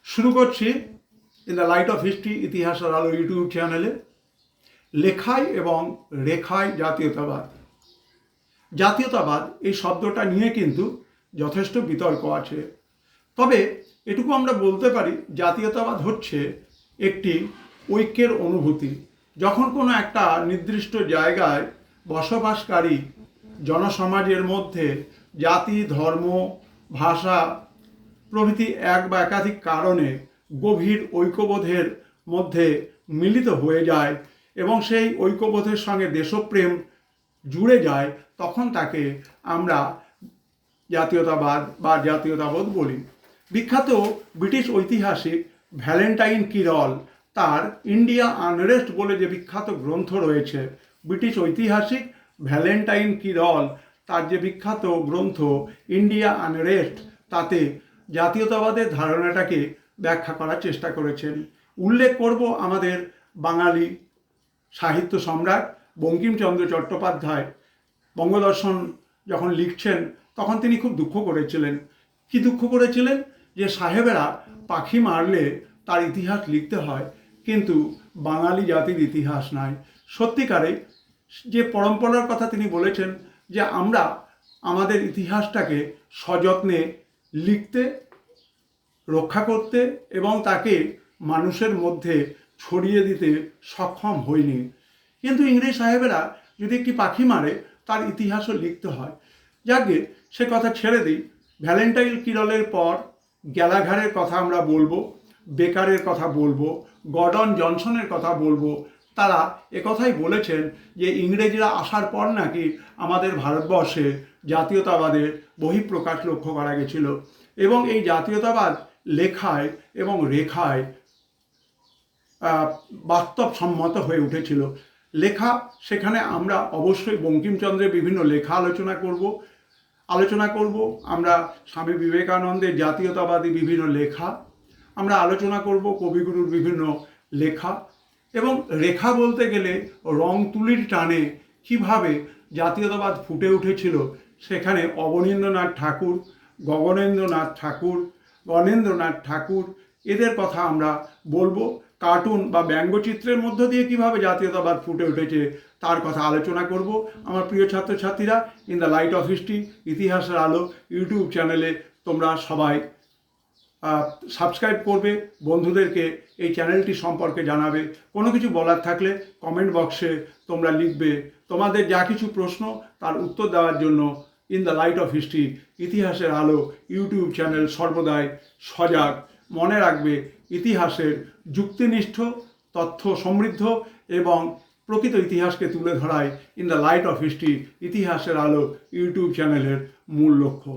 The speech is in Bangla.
শুরু করছি in the light off history ইতিহাসের আলো ইউটিউব চ্যানেলে। লেখায় এবং রেখায় জাতীয়তাবাদ। জাতীয়তাবাদ এই শব্দটা নিয়ে কিন্তু যথেষ্ট বিতর্ক আছে। তবে এটুকু আমরা বলতে পারি, জাতীয়তাবাদ হচ্ছে একটি ঐক্যের অনুভূতি। যখন কোনো একটা নির্দিষ্ট জায়গায় বসবাসকারী জনসমাজের মধ্যে জাতি, ধর্ম, ভাষা প্রভৃতি এক বা একাধিক কারণে গভীর ঐক্যবোধের মধ্যে মিলিত হয়ে যায় এবং সেই ঐক্যবোধের সঙ্গে দেশপ্রেম জুড়ে যায়, তখন তাকে আমরা জাতীয়তাবাদ বা জাতীয়তাবোধ বলি। বিখ্যাত ব্রিটিশ ঐতিহাসিক ভ্যালেন্টাইন কিরল তার ইন্ডিয়া আনরেস্ট বলে যে বিখ্যাত গ্রন্থ রয়েছে, ব্রিটিশ ঐতিহাসিক ভ্যালেন্টাইন কিরল তার যে বিখ্যাত গ্রন্থ ইন্ডিয়া আনরেস্ট, তাতে জাতীয়তাবাদের ধারণাটাকে ব্যাখ্যা করার চেষ্টা করেছেন। উল্লেখ করব আমাদের বাঙালি সাহিত্য সম্রাট বঙ্কিমচন্দ্র চট্টোপাধ্যায় বঙ্গদর্শন যখন লিখছেন তখন তিনি খুব দুঃখ করেছিলেন। কি দুঃখ করেছিলেন? যে সাহেবেরা পাখি মারলে তার ইতিহাস লিখতে হয়, কিন্তু বাঙালি জাতির ইতিহাস নাই। সত্যিকারে যে পরম্পরার কথা তিনি বলেছেন, যে আমরা আমাদের ইতিহাসটাকে সযত্নে লিখতে, রক্ষা করতে এবং তাকে মানুষের মধ্যে ছড়িয়ে দিতে সক্ষম হইনি। কিন্তু ইংরেজ সাহেবেরা যদি একটি পাখি মারে তার ইতিহাসও লিখতে হয়। যাকে সে কথা ছেড়ে দিই। ভ্যালেন্টাইন কিরলের পর গ্যালাঘারের কথা আমরা বলবো, বেকারের কথা বলবো, গর্ডন জনসনের কথা বলবো। তারা একথাই বলেছেন যে ইংরেজরা আসার পর নাকি আমাদের ভারতবর্ষে জাতীয়তাবাদের বহিঃপ্রকাশ লক্ষ্য করা গেছিল এবং এই জাতীয়তাবাদ লেখায় এবং রেখায় বাস্তবসম্মত হয়ে উঠেছিল। লেখা, সেখানে আমরা অবশ্যই বঙ্কিমচন্দ্রের বিভিন্ন লেখা আলোচনা করব। আমরা স্বামী বিবেকানন্দের জাতীয়তাবাদী বিভিন্ন লেখা আমরা আলোচনা করব, কবিগুরুর বিভিন্ন লেখা। এবং রেখা বলতে গেলে রং তুলির টানে কিভাবে জাতীয়তাবাদ ফুটে উঠেছিল, সেখানে অবনীন্দ্রনাথ ঠাকুর, গণেন্দ্রনাথ ঠাকুর এদের কথা আমরা বলবো। কার্টুন বা ব্যঙ্গচিত্রের মধ্য দিয়ে কিভাবে জাতীয়তাবাদ ফুটে উঠেছে তার কথা আলোচনা করব। আমার প্রিয় ছাত্রছাত্রীরা, in the light off history ইতিহাসের আলো ইউটিউব চ্যানেলে তোমরা সবাই সাবস্ক্রাইব করবে, বন্ধুদেরকে এই চ্যানেলটি সম্পর্কে জানাবে। কোনো কিছু বলার থাকলে কমেন্ট বক্সে তোমরা লিখবে। তোমাদের যা কিছু প্রশ্ন তার উত্তর দেওয়ার জন্য in the light off history ইতিহাসের আলো ইউটিউব চ্যানেল সর্বদাই সজাগ। মনে রাখবে, ইতিহাসের যুক্তিনিষ্ঠ, তথ্য সমৃদ্ধ এবং প্রকৃত ইতিহাসকে তুলে ধরাই in the light off history ইতিহাসের আলো ইউটিউব চ্যানেলের মূল লক্ষ্য।